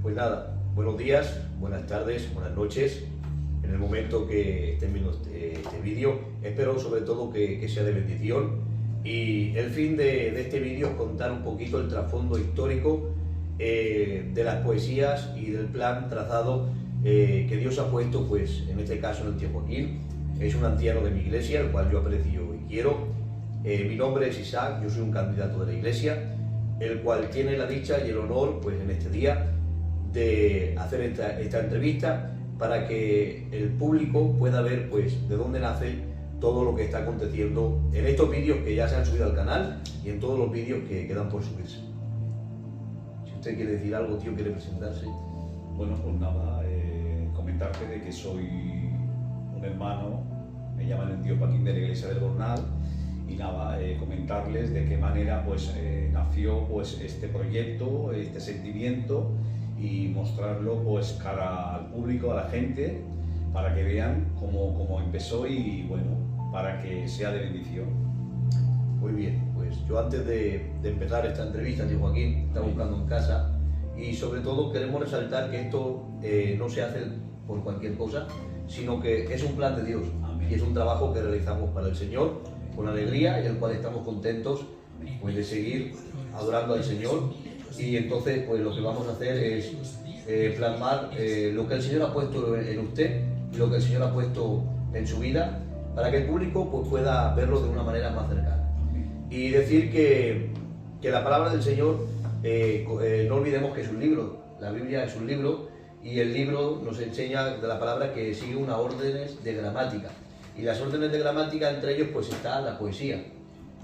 Pues nada, buenos días, buenas tardes, buenas noches. En el momento que estén viendo este vídeo, espero sobre todo que sea de bendición. Y el fin de este vídeo es contar un poquito el trasfondo histórico de las poesías y del plan trazado que Dios ha puesto, pues en este caso en el tío Joaquín. Es un anciano de mi iglesia, el cual yo aprecio y quiero. Mi nombre es Isaac, yo soy un candidato de la iglesia, el cual tiene la dicha y el honor, pues en este día, de hacer esta entrevista para que el público pueda ver, pues, de dónde nace todo lo que está aconteciendo en estos vídeos que ya se han subido al canal y en todos los vídeos que quedan por subirse. Si usted quiere decir algo, tío, quiere presentarse. Bueno, pues nada, comentarte de que soy un hermano, me llaman el tío Joaquín de la iglesia del Gornal, y nada, comentarles de qué manera pues nació pues este proyecto, este sentimiento, y mostrarlo pues cara al público, a la gente, para que vean cómo empezó y bueno, para que sea de bendición. Muy bien, pues yo antes de empezar esta entrevista, tío Joaquín, está buscando en casa, y sobre todo queremos resaltar que esto no se hace por cualquier cosa, sino que es un plan de Dios. Amén. Y es un trabajo que realizamos para el Señor con alegría, y el cual estamos contentos pues de seguir adorando al Señor. Y entonces pues lo que vamos a hacer es plasmar lo que el Señor ha puesto en usted y lo que el Señor ha puesto en su vida, para que el público pues pueda verlo de una manera más cercana. Y decir que la palabra del Señor, no olvidemos que es un libro. La Biblia es un libro, y el libro nos enseña de la palabra que sigue unas órdenes de gramática. Y las órdenes de gramática, entre ellos pues está la poesía.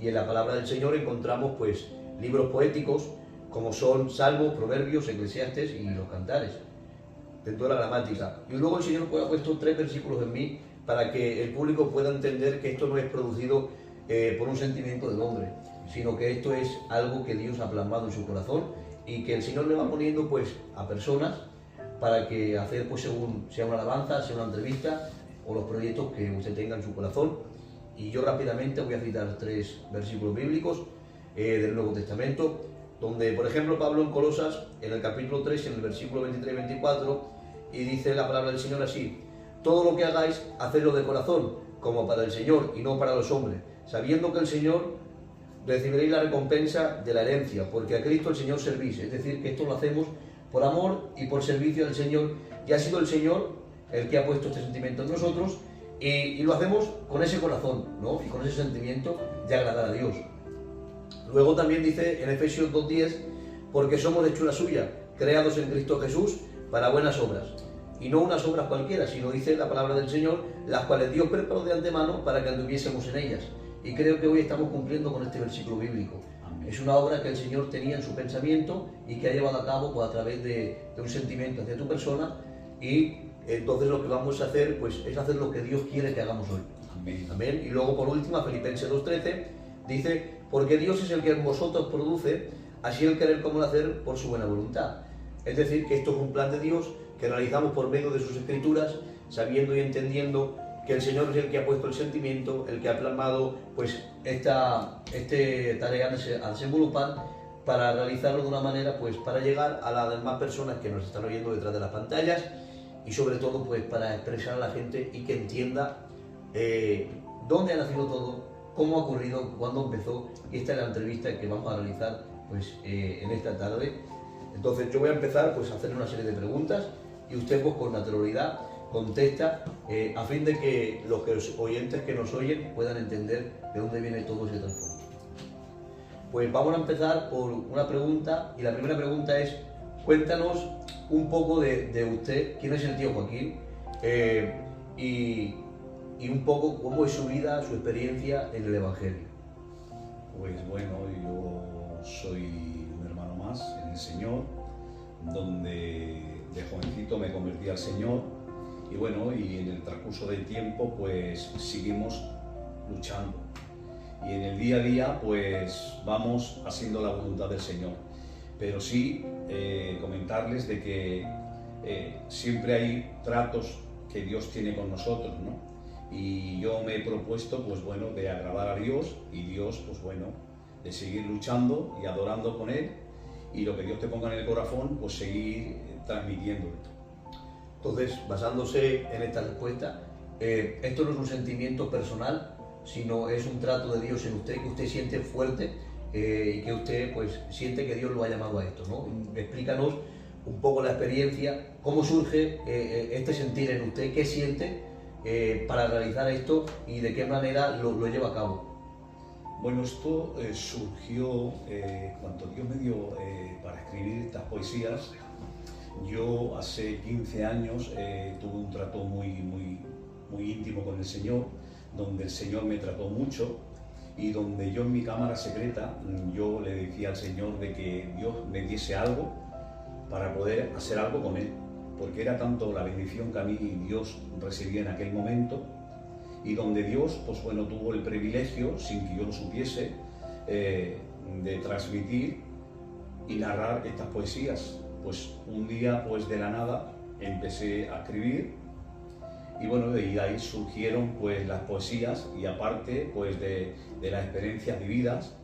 Y en la palabra del Señor encontramos pues libros poéticos como son Salmos, Proverbios, Eclesiastes y los Cantares, dentro de la gramática. Y luego el Señor pues ha puesto 3 versículos en mí para que el público pueda entender que esto no es producido por un sentimiento del hombre, sino que esto es algo que Dios ha plasmado en su corazón y que el Señor le va poniendo pues a personas para que hacer pues según sea una alabanza, sea una entrevista o los proyectos que usted tenga en su corazón. Y yo rápidamente voy a citar 3 versículos bíblicos del Nuevo Testamento, donde por ejemplo Pablo en Colosas, en el capítulo 3, en el versículo 23 y 24, y dice la palabra del Señor así: todo lo que hagáis, hacedlo de corazón, como para el Señor y no para los hombres, sabiendo que el Señor recibiréis la recompensa de la herencia, porque a Cristo el Señor servís. Es decir, que esto lo hacemos por amor y por servicio del Señor, y ha sido el Señor el que ha puesto este sentimiento en nosotros, y lo hacemos con ese corazón, ¿no? Y con ese sentimiento de agradar a Dios. Luego también dice en Efesios 2:10, porque somos hechura suya, creados en Cristo Jesús para buenas obras. Y no unas obras cualquiera, sino dice la palabra del Señor, las cuales Dios preparó de antemano para que anduviésemos en ellas. Y creo que hoy estamos cumpliendo con este versículo bíblico. Amén. Es una obra que el Señor tenía en su pensamiento y que ha llevado a cabo pues, a través de un sentimiento hacia tu persona, y entonces lo que vamos a hacer pues, es hacer lo que Dios quiere que hagamos hoy. Amén. Amén. Y luego por último, Filipenses 2:13 dice: porque Dios es el que en vosotros produce así el querer como el hacer por su buena voluntad. Es decir, que esto es un plan de Dios que realizamos por medio de sus escrituras, sabiendo y entendiendo que el Señor es el que ha puesto el sentimiento, el que ha plasmado pues esta tarea a desenvolupar para realizarlo de una manera pues para llegar a las demás personas que nos están oyendo detrás de las pantallas, y sobre todo pues para expresar a la gente y que entienda dónde ha nacido todo, cómo ha ocurrido, cuándo empezó. Y esta es la entrevista que vamos a realizar pues en esta tarde. Entonces yo voy a empezar pues a hacerle una serie de preguntas, y usted pues con naturalidad contesta, a fin de que los oyentes que nos oyen puedan entender de dónde viene todo ese trasfondo. Pues vamos a empezar por una pregunta, y la primera pregunta es: cuéntanos un poco de usted, quién es el tío Joaquín, y un poco cómo es su vida, su experiencia en el Evangelio. Pues bueno, yo soy un hermano más en el Señor, donde de jovencito me convertí al Señor, y bueno, y en el transcurso del tiempo pues seguimos luchando, y en el día a día pues vamos haciendo la voluntad del Señor. Pero sí comentarles de que siempre hay tratos que Dios tiene con nosotros, ¿no? Y yo me he propuesto, pues bueno, de agradar a Dios, y Dios, pues bueno, de seguir luchando y adorando con Él, y lo que Dios te ponga en el corazón, pues seguir transmitiéndolo. Entonces, basándose en esta respuesta, esto no es un sentimiento personal, sino es un trato de Dios en usted, que usted siente fuerte y que usted pues siente que Dios lo ha llamado a esto, ¿no? Explícanos un poco la experiencia, cómo surge este sentir en usted, qué siente para realizar esto y de qué manera lo lleva a cabo. Bueno, esto surgió cuando Dios me dio para escribir estas poesías. Yo hace 15 años tuve un trato muy íntimo con el Señor, donde el Señor me trató mucho y donde yo en mi cámara secreta yo le decía al Señor de que Dios me diese algo para poder hacer algo con Él, porque era tanto la bendición que a mí Dios recibía en aquel momento, y donde Dios, pues bueno, tuvo el privilegio, sin que yo lo supiese, de transmitir y narrar estas poesías. Pues un día, pues de la nada, empecé a escribir y bueno, y de ahí surgieron pues las poesías, y aparte pues de las experiencias vividas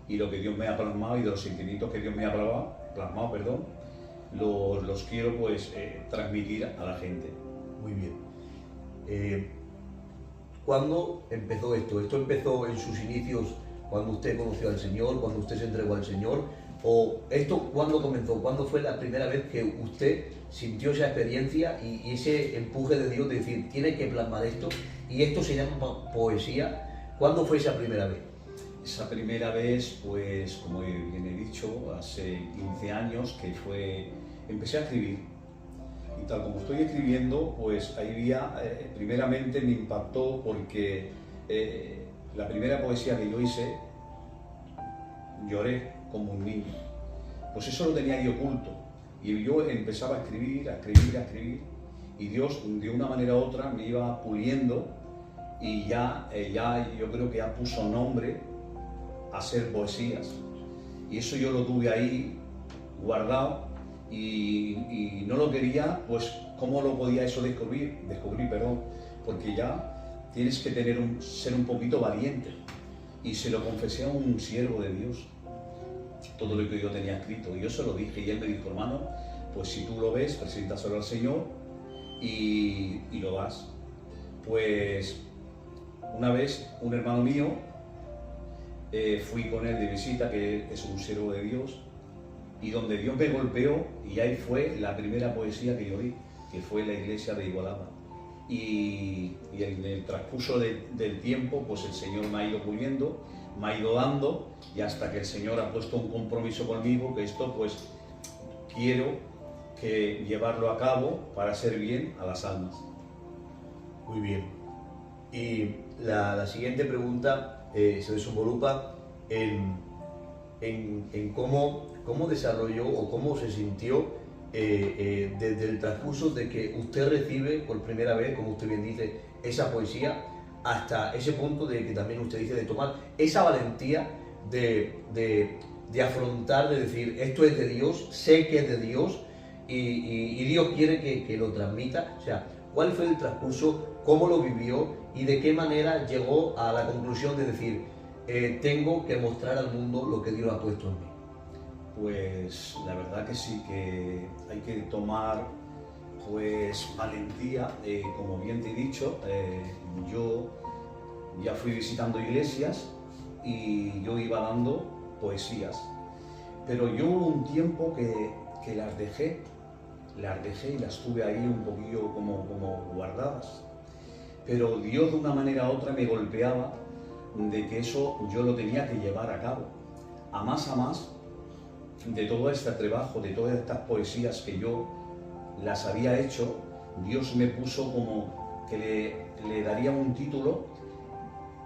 y lo que Dios me ha plasmado y de los sentimientos que Dios me ha plasmado, los quiero pues transmitir a la gente. Muy bien. ¿Cuándo empezó esto? ¿Esto empezó en sus inicios cuando usted conoció al Señor, cuando usted se entregó al Señor? ¿O esto cuándo comenzó? ¿Cuándo fue la primera vez que usted sintió esa experiencia y ese empuje de Dios de decir, tiene que plasmar esto y esto se llama poesía? ¿Cuándo fue esa primera vez? Esa primera vez, pues como bien he dicho, hace 15 años que empecé a escribir. Y tal como estoy escribiendo, pues ahí había, primeramente me impactó porque la primera poesía que yo hice, lloré como un niño. Pues eso lo tenía ahí oculto. Y yo empezaba a escribir, y Dios de una manera u otra me iba puliendo y ya yo creo que ya puso nombre a hacer poesías. Y eso yo lo tuve ahí guardado y no lo quería, pues ¿cómo lo podía eso descubrir, porque ya tienes que ser un poquito valiente. Y se lo confesé a un siervo de Dios, todo lo que yo tenía escrito, y yo se lo dije, y él me dijo, hermano, pues si tú lo ves, preséntaselo al Señor y lo das. Pues una vez un hermano mío, fui con él de visita, que es un siervo de Dios, y donde Dios me golpeó, y ahí fue la primera poesía que yo oí, que fue en la iglesia de Igualada. Y en el transcurso del tiempo, pues el Señor me ha ido puliendo, me ha ido dando, y hasta que el Señor ha puesto un compromiso conmigo, que esto pues quiero que llevarlo a cabo para hacer bien a las almas. Muy bien. Y la siguiente pregunta se desenvolupa en cómo desarrolló o cómo se sintió desde el transcurso de que usted recibe por primera vez, como usted bien dice, esa poesía, hasta ese punto de que también usted dice de tomar esa valentía de afrontar, de decir, esto es de Dios, sé que es de Dios y Dios quiere que lo transmita. O sea, ¿cuál fue el transcurso? ¿Cómo lo vivió? ¿Y de qué manera llegó a la conclusión de decir, tengo que mostrar al mundo lo que Dios ha puesto en mí? Pues la verdad que sí, que hay que tomar pues valentía, como bien te he dicho. Yo ya fui visitando iglesias y yo iba dando poesías, pero yo hubo un tiempo que las dejé y las tuve ahí un poquillo como guardadas, pero Dios de una manera u otra me golpeaba de que eso yo lo tenía que llevar a cabo, a más de todo este trabajo, de todas estas poesías que yo las había hecho. Dios me puso como que le daría un título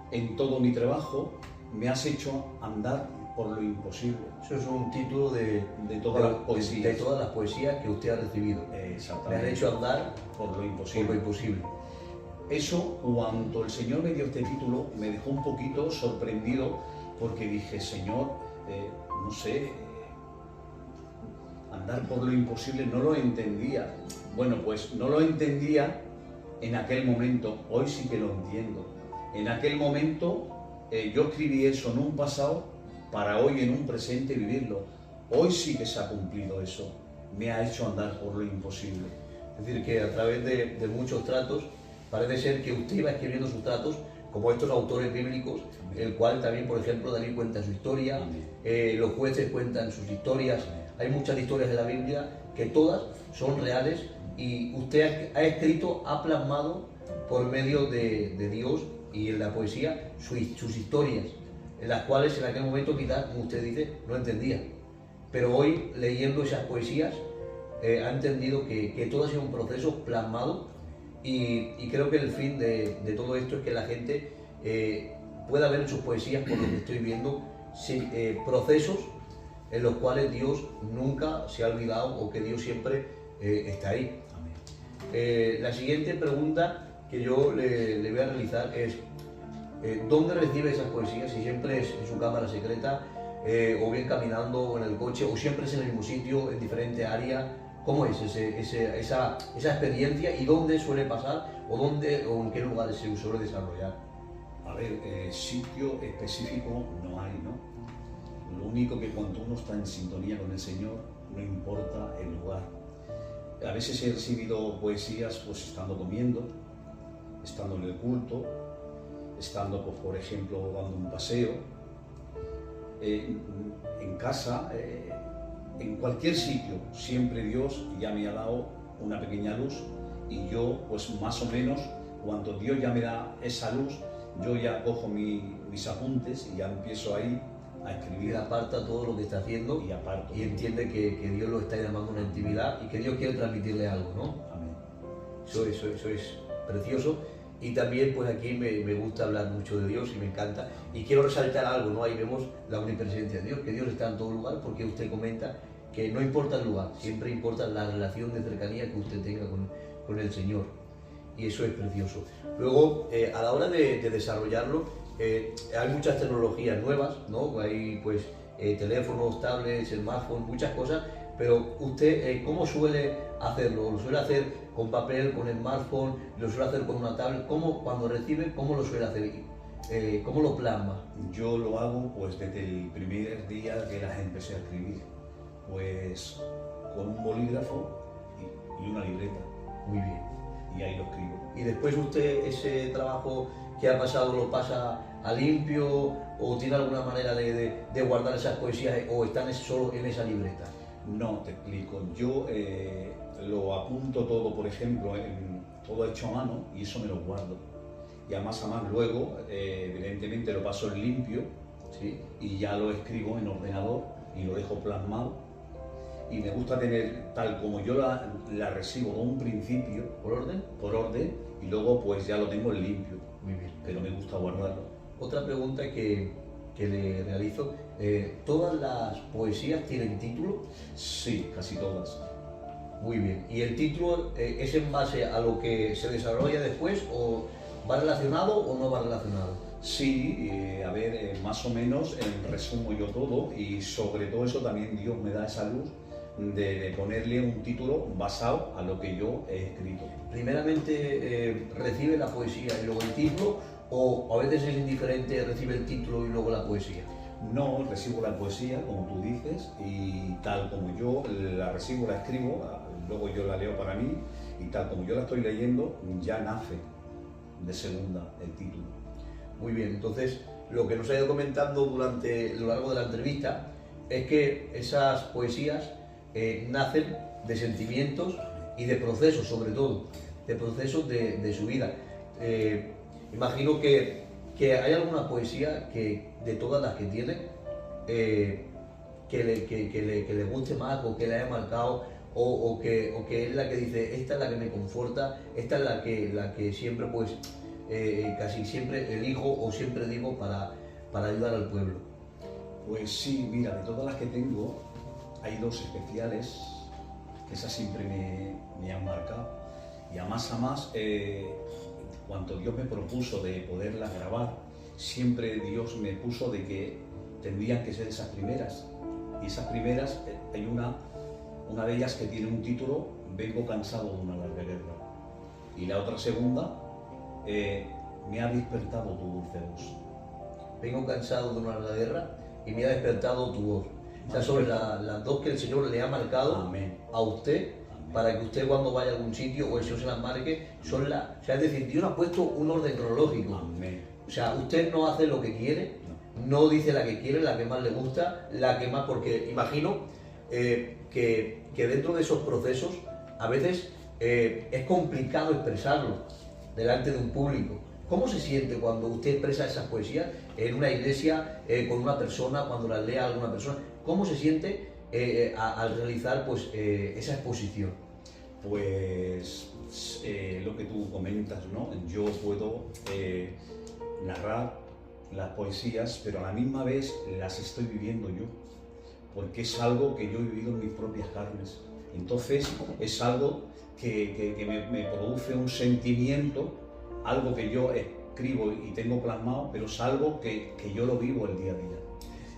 en todo mi trabajo: me has hecho andar por lo imposible. Eso es un título de todas las poesías. De todas las poesías que usted ha recibido. Exactamente. Me han hecho andar por lo imposible. Por lo imposible. Eso, cuando el Señor me dio este título, me dejó un poquito sorprendido, porque dije, Señor, no sé, andar por lo imposible, no lo entendía. Bueno, pues no lo entendía en aquel momento, hoy sí que lo entiendo. En aquel momento yo escribí eso en un pasado para hoy en un presente vivirlo. hoy sí que se ha cumplido eso, me ha hecho andar por lo imposible. Es decir, que a través de muchos tratos, parece ser que usted iba escribiendo sus tratos como estos autores bíblicos, el cual también, por ejemplo, David cuenta su historia, los jueces cuentan sus historias, hay muchas historias de la Biblia que todas son reales y usted ha escrito, ha plasmado por medio de Dios y en la poesía sus historias, en las cuales en aquel momento quizás, como usted dice, no entendía. Pero hoy, leyendo esas poesías, ha entendido que todo ha sido un proceso plasmado y creo que el fin de todo esto es que la gente pueda ver en sus poesías, por lo que estoy viendo, procesos en los cuales Dios nunca se ha olvidado o que Dios siempre está ahí. La siguiente pregunta que yo le voy a realizar es ¿dónde recibe esas poesías? Si siempre es en su cámara secreta, o bien caminando o en el coche, o siempre es en el mismo sitio, en diferente área. ¿Cómo es esa experiencia y dónde suele pasar o en qué lugares se suele desarrollar? A ver, sitio específico no hay, ¿no? Lo único que cuando uno está en sintonía con el Señor, no importa el lugar. A veces he recibido poesías pues estando comiendo, estando en el culto, estando, pues, por ejemplo, dando un paseo, en casa, en cualquier sitio. Siempre Dios ya me ha dado una pequeña luz y yo, pues más o menos, cuando Dios ya me da esa luz, yo ya cojo mis apuntes y ya empiezo ahí a escribir. Y aparta todo lo que está haciendo Y aparto. Y entiende que Dios lo está llamando a una intimidad y que Dios quiere transmitirle algo, ¿no? Amén. Eso es precioso. Y también pues aquí me gusta hablar mucho de Dios y me encanta. Y quiero resaltar algo, ¿no? Ahí vemos la omnipresencia de Dios, que Dios está en todo lugar, porque usted comenta que no importa el lugar, siempre importa la relación de cercanía que usted tenga con el Señor. Y eso es precioso. Luego, a la hora de desarrollarlo, hay muchas tecnologías nuevas, ¿no? Hay pues teléfonos, tablets, smartphones, muchas cosas, pero usted, ¿cómo suele hacerlo? ¿Lo suele hacer con papel, con smartphone? ¿Lo suele hacer con una tablet? ¿Cómo, cuando recibe, cómo lo suele hacer? ¿Cómo lo plasma? Yo lo hago pues desde el primer día que las empecé a escribir, pues con un bolígrafo y una libreta. Muy bien. Y ahí lo escribo. Y después usted ese trabajo que ha pasado lo pasa a limpio o tiene alguna manera de guardar esas poesías o están solo en esa libreta. No, te explico. Yo lo apunto todo, por ejemplo, todo hecho a mano y eso me lo guardo. Y a más luego, evidentemente lo paso en limpio, ¿sí? Y ya lo escribo en ordenador y lo dejo plasmado. Y me gusta tener tal como yo la recibo de un principio, ¿Por orden? por orden, y luego pues ya lo tengo en limpio. Muy bien. Pero me gusta guardarlo. Otra pregunta que le realizo, ¿todas las poesías tienen título? Sí, casi todas. Muy bien. ¿Y el título es en base a lo que se desarrolla después o va relacionado o no va relacionado? Sí, a ver, más o menos resumo yo todo y sobre todo eso también Dios me da esa luz de ponerle un título basado a lo que yo he escrito. Primeramente recibe la poesía y luego el título, o a veces es indiferente, recibe el título y luego la poesía. No, recibo la poesía, como tú dices, y tal como yo la recibo, la escribo, luego yo la leo para mí, y tal como yo la estoy leyendo, ya nace de segunda el título. Muy bien, entonces lo que nos ha ido comentando durante lo largo de la entrevista es que esas poesías nacen de sentimientos y de procesos, sobre todo, de procesos de su vida. Imagino que hay alguna poesía que de todas las que tiene que le guste más o que le haya marcado o que es la que dice, esta es la que me conforta, esta es la que siempre pues casi siempre elijo o siempre digo para ayudar al pueblo. Pues sí, mira, de todas las que tengo hay dos especiales que esas siempre me han marcado y a más cuando Dios me propuso de poderlas grabar, siempre Dios me puso de que tendrían que ser esas primeras. Y esas primeras, hay una de ellas que tiene un título, Vengo cansado de una larga guerra. Y la otra segunda, me ha despertado tu dulce voz. Vengo cansado de una larga guerra y me ha despertado tu voz. O sea, sobre las dos que el Señor le ha marcado Amén. a usted, Amén. para que usted cuando vaya a algún sitio o el Señor se las marque, son o sea, es decir, Dios ha puesto un orden cronológico. Amén. O sea, usted no hace lo que quiere, no dice la que quiere, la que más le gusta, la que más, porque imagino que dentro de esos procesos a veces es complicado expresarlo delante de un público. ¿Cómo se siente cuando usted expresa esas poesías en una iglesia, con una persona, cuando las lea alguna persona? ¿Cómo se siente al realizar pues, esa exposición? Pues lo que tú comentas, ¿no? Yo puedo narrar las poesías, pero a la misma vez las estoy viviendo yo, porque es algo que yo he vivido en mis propias carnes. Entonces es algo que me produce un sentimiento, algo que yo escribo y tengo plasmado, pero es algo que yo lo vivo el día a día.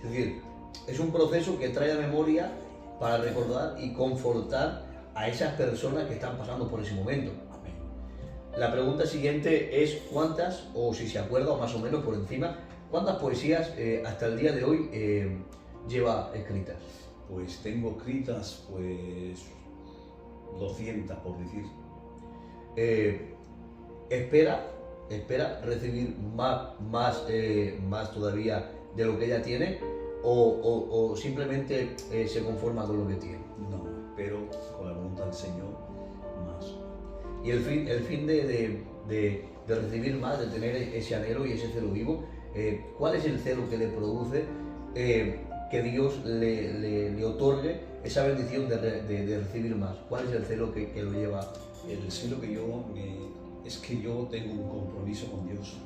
Es decir, es un proceso que trae a memoria para recordar y confortar a esas personas que están pasando por ese momento. Amén. La pregunta siguiente es cuántas, o si se acuerda, o más o menos por encima, cuántas poesías hasta el día de hoy lleva escritas. Pues tengo escritas, pues 200 por decir. Espera recibir más todavía de lo que ella tiene, o simplemente se conforma con lo que tiene. No, pero con la voluntad del Señor, más. Y el fin de recibir más, de tener ese anhelo y ese celo vivo, ¿cuál es el celo que le produce que Dios le otorgue esa bendición de recibir más? ¿Cuál es el celo que lo lleva? El celo que es que yo tengo un compromiso con Dios,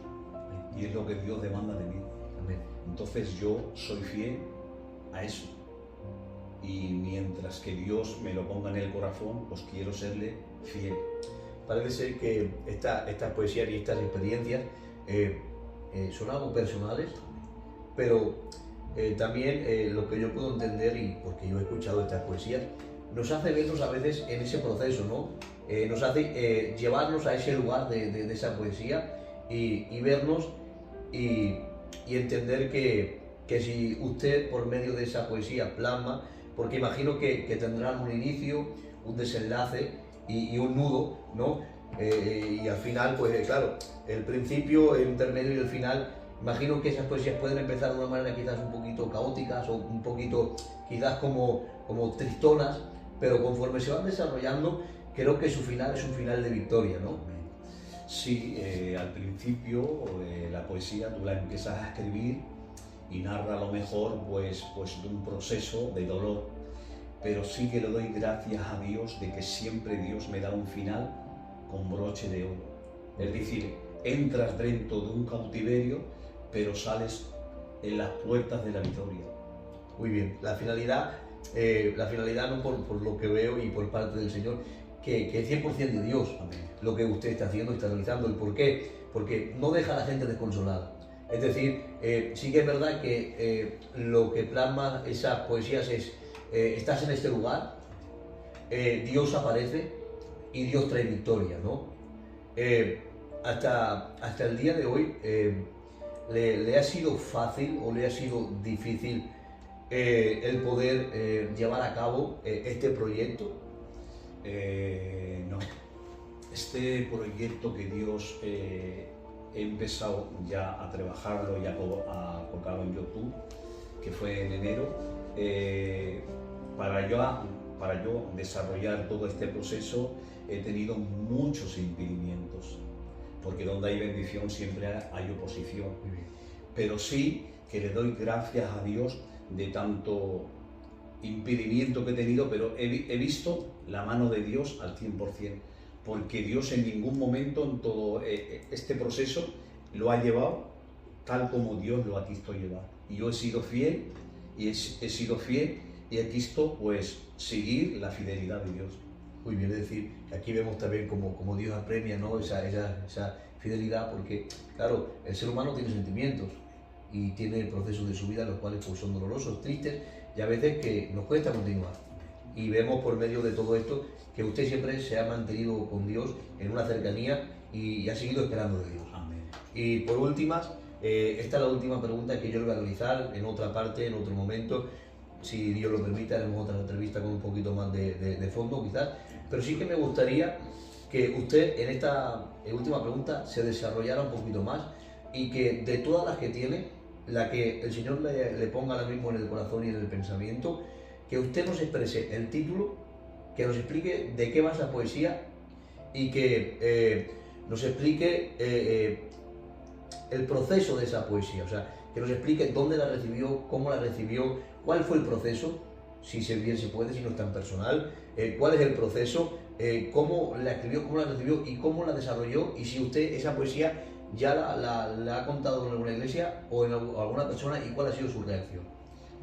y es lo que Dios demanda de mí. Amén. Entonces yo soy fiel a eso, y mientras que Dios me lo ponga en el corazón, pues quiero serle fiel. Parece ser que estas poesías y estas experiencias son algo personales, pero también lo que yo puedo entender, y porque yo he escuchado estas poesías, nos hace vernos a veces en ese proceso, ¿no? Nos hace llevarnos a ese lugar de esa poesía y vernos y entender que si usted por medio de esa poesía plasma, porque imagino que tendrán un inicio, un desenlace y un nudo, ¿no? Y al final, pues claro, el principio, el intermedio y el final, imagino que esas poesías pueden empezar de una manera quizás un poquito caóticas o un poquito quizás como tristonas, pero conforme se van desarrollando, creo que su final es un final de victoria, ¿no? Sí, al principio la poesía tú la empiezas a escribir y narra a lo mejor pues de un proceso de dolor, pero sí que le doy gracias a Dios de que siempre Dios me da un final con broche de oro. Es decir, entras dentro de un cautiverio, pero sales en las puertas de la victoria. Muy bien, la finalidad no por lo que veo y por parte del Señor, que es 100% de Dios. Amén. Lo que usted está haciendo y está realizando. ¿Y por qué? Porque no deja a la gente desconsolada. Es decir, sí que es verdad que lo que plasma esas poesías es, estás en este lugar, Dios aparece y Dios trae victoria, ¿no? Hasta el día de hoy, ¿le ha sido fácil o le ha sido difícil el poder llevar a cabo este proyecto? No. Este proyecto que Dios he empezado ya a trabajarlo y a colocarlo en YouTube, que fue en enero, para yo desarrollar todo este proceso he tenido muchos impedimentos, porque donde hay bendición siempre hay oposición. Pero sí que le doy gracias a Dios de tanto impedimento que he tenido, pero he visto la mano de Dios al 100%, porque Dios en ningún momento en todo este proceso lo ha llevado tal como Dios lo ha quisto llevar. Y yo he sido fiel, y he sido fiel, y he quisto pues seguir la fidelidad de Dios. Muy bien, es decir, aquí vemos también como Dios apremia, ¿no? esa fidelidad, porque claro, el ser humano tiene sentimientos y tiene procesos de su vida los cuales pues, son dolorosos, tristes y a veces que nos cuesta continuar. Y vemos por medio de todo esto que usted siempre se ha mantenido con Dios en una cercanía y ha seguido esperando de Dios. Amén. Y por últimas, esta es la última pregunta que yo le voy a realizar en otra parte, en otro momento. si Dios lo permite, haremos otra entrevista con un poquito más de fondo quizás, pero sí que me gustaría que usted en esta última pregunta se desarrollara un poquito más y que de todas las que tiene, la que el Señor le ponga ahora mismo en el corazón y en el pensamiento, que usted nos exprese el título, que nos explique de qué va esa poesía y que nos explique el proceso de esa poesía, o sea, que nos explique dónde la recibió, cómo la recibió, cuál fue el proceso, si bien se puede, si no es tan personal, cuál es el proceso, cómo la escribió, cómo la recibió y cómo la desarrolló, y si usted esa poesía ya la ha contado en alguna iglesia o en alguna persona y cuál ha sido su reacción.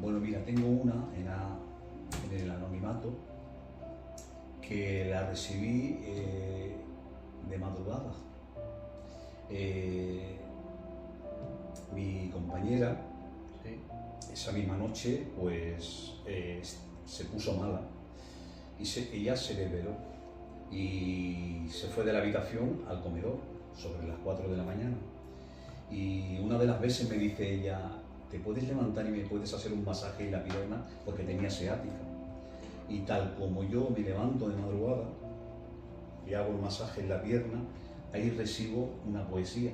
Bueno, mira, tengo una en el anonimato que la recibí de madrugada. Mi compañera, ¿Sí? esa misma noche, pues se puso mala y ella se desveló y se fue de la habitación al comedor sobre las 4 de la mañana. Y una de las veces me dice ella, ¿te puedes levantar y me puedes hacer un masaje en la pierna? Porque tenía ciática. Y tal como yo me levanto de madrugada y hago el masaje en la pierna, ahí recibo una poesía.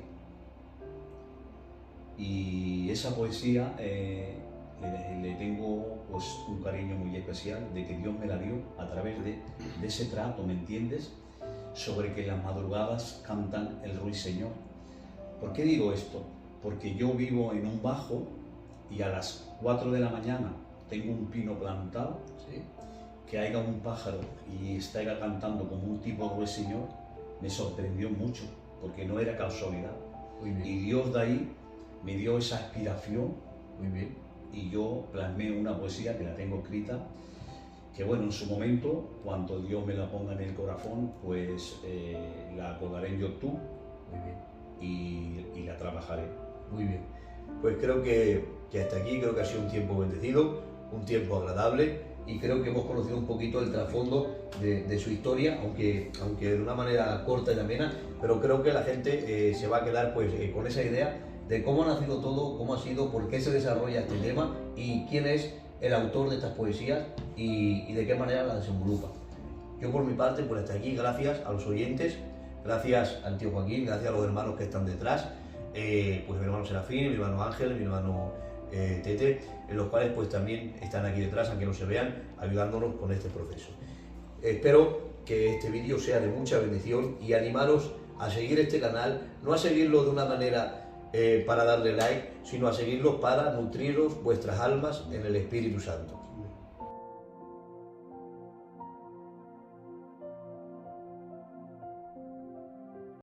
Y esa poesía le tengo pues un cariño muy especial de que Dios me la dio a través de ese trato, ¿me entiendes? Sobre que las madrugadas cantan el ruiseñor. ¿Por qué digo esto? Porque yo vivo en un bajo y a las 4 de la mañana tengo un pino plantado, ¿Sí? que haya un pájaro y está cantando como un tipo ruiseñor, me sorprendió mucho, porque no era casualidad. Muy bien. Y Dios de ahí me dio esa inspiración. Muy bien. Y yo plasmé una poesía que la tengo escrita, que bueno, en su momento, cuando Dios me la ponga en el corazón, pues la colgaré en YouTube. Muy bien. Y la trabajaré. Muy bien. Pues creo que hasta aquí, creo que ha sido un tiempo bendecido, un tiempo agradable, y creo que hemos conocido un poquito el trasfondo de su historia, aunque de una manera corta y amena, pero creo que la gente se va a quedar pues con esa idea de cómo ha nacido todo, cómo ha sido, por qué se desarrolla este tema y quién es el autor de estas poesías y de qué manera las desenvolupa. Yo por mi parte, pues hasta aquí, gracias a los oyentes, gracias al tío Joaquín, gracias a los hermanos que están detrás, pues mi hermano Serafín, mi hermano Ángel, mi hermano Tete, en los cuales pues también están aquí detrás, aunque no se vean, ayudándonos con este proceso. Espero que este vídeo sea de mucha bendición y animaros a seguir este canal, no a seguirlo de una manera para darle like, sino a seguirlo para nutriros vuestras almas en el Espíritu Santo.